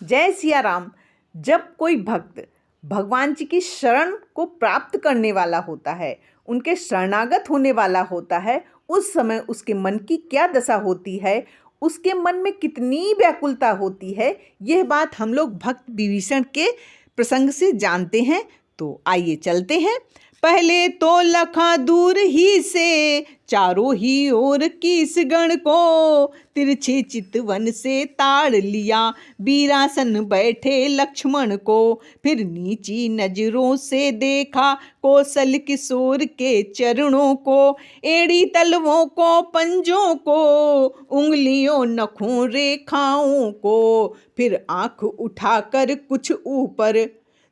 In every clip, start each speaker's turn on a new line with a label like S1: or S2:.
S1: जय सिया राम। जब कोई भक्त भगवान जी की शरण को प्राप्त करने वाला होता है, उनके शरणागत होने वाला होता है, उस समय उसके मन की क्या दशा होती है, उसके मन में कितनी व्याकुलता होती है, यह बात हम लोग भक्त विभीषण के प्रसंग से जानते हैं। तो आइए चलते हैं। पहले तो लखा दूर ही से चारों ही ओर किस गण को तिरछे चितवन से ताड़ लिया, बीरासन बैठे लक्ष्मण को। फिर नीची नजरों से देखा कौशल किशोर के चरणों को, एड़ी तलवों को पंजों को, उंगलियों नखों रेखाओं को। फिर आंख उठाकर कुछ ऊपर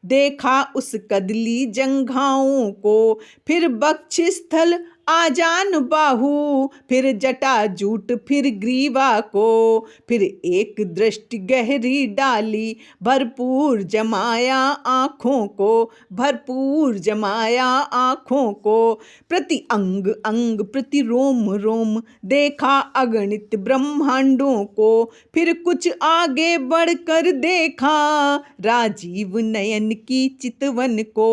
S1: देखा उस कदली जंघाओं को। फिर वक्ष स्थल आजान बाहु, फिर जटा जूट, फिर ग्रीवा को। फिर एक दृष्टि गहरी डाली, भरपूर जमाया आँखों को, भरपूर जमाया आँखों को। प्रति अंग अंग प्रति रोम रोम देखा अगणित ब्रह्मांडों को। फिर कुछ आगे बढ़कर देखा राजीव नयन की चितवन को।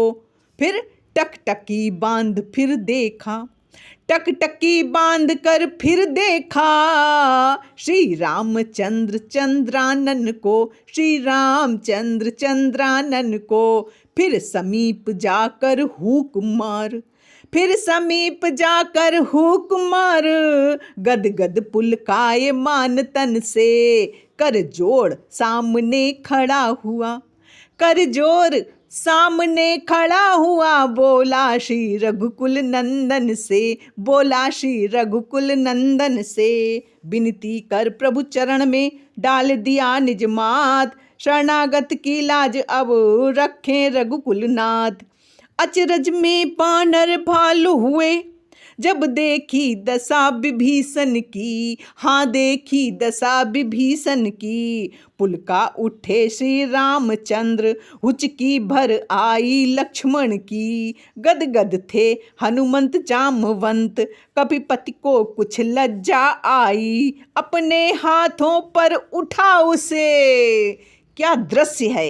S1: फिर टकटकी बांध फिर देखा, टकटकी बांध कर फिर देखा श्री रामचंद्र चंद्रानन को, श्री रामचंद्र चंद्रानन को। फिर समीप जाकर हुक मार, फिर समीप जाकर हुक मार, गद गद पुलकाए मान तन से। कर जोड़ सामने खड़ा हुआ, कर जोर सामने खड़ा हुआ, बोला श्री रघुकुल नंदन से, बोला श्री रघुकुल नंदन से। विनती कर प्रभु चरण में डाल दिया निज मात, शरणागत की लाज अब रखें रघुकुल नाथ। अचरज में बानर भालू हुए जब देखी दशा विभीषण की, हाँ देखी दशा विभीषण की। पुलका उठे श्री रामचंद्र, हुचकी भर आई लक्ष्मण की। गद गद थे हनुमंत जामवंत, कपिपति को कुछ लज्जा आई, अपने हाथों पर उठा उसे। क्या दृश्य है,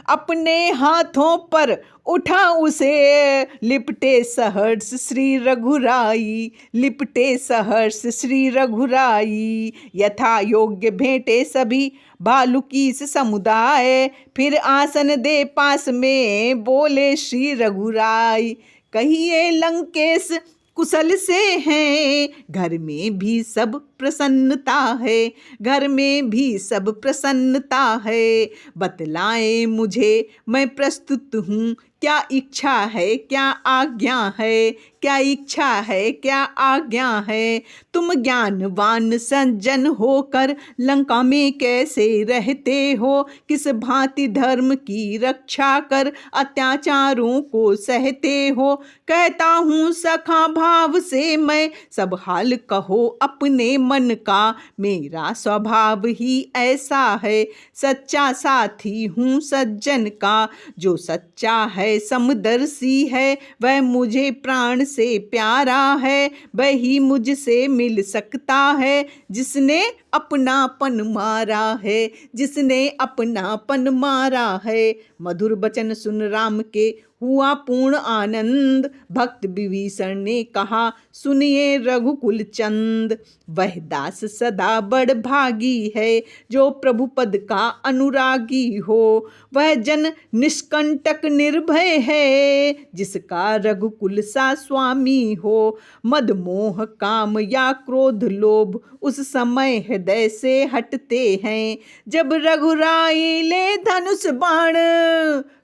S1: अपने हाथों पर उठा उसे। लिपटे सहर्ष श्री रघुराई, लिपटे सहर्ष श्री रघुराई। यथा योग्य भेंटे सभी भालुकीस समुदाय, फिर आसन दे पास में बोले श्री रघुराई। कहिए लंकेश कुशल से हैं, घर में भी सब प्रसन्नता है, घर में भी सब प्रसन्नता है। बतलाएं मुझे मैं प्रस्तुत हूँ, क्या इच्छा है क्या आज्ञा है, क्या इच्छा है क्या आज्ञा है। तुम ज्ञानवान सज्जन होकर लंका में कैसे रहते हो, किस भांति धर्म की रक्षा कर अत्याचारों को सहते हो। कहता हूँ सखा भाव से मैं, सब हाल कहो अपने मन का, मेरा स्वभाव ही ऐसा है। सच्चा साथी हूँ सज्जन का, जो सच्चा है समदर्शी है, वह मुझे प्राण से प्यारा है। वही मुझसे मिल सकता है जिसने अपनापन मारा है, जिसने अपनापन मारा है। मधुर बचन सुन राम के हुआ पूर्ण आनंद, भक्त विभीषण ने कहा सुनिए रघुकुल चंद। वह दास सदा बड़ भागी है, जो प्रभु पद का अनुरागी हो। वह जन निष्कंटक निर्भय है, जिसका रघुकुल सा स्वामी हो। मद मोह काम या क्रोध लोभ उस समय हृदय से हटते हैं, जब रघुराई ले धनुष बाण।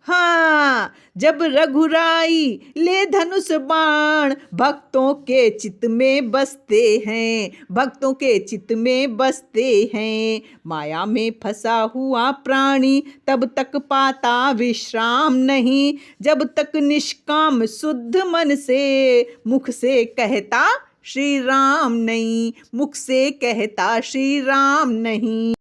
S1: हाँ, जब रघुराई ले धनुष बाण, भक्तों के चित्त में बसते हैं, भक्तों के चित्त में बसते हैं। माया में फंसा हुआ प्राणी तब तक पाता विश्राम नहीं, जब तक निष्काम शुद्ध मन से मुख से कहता श्री राम नहीं, मुख से कहता श्री राम नहीं।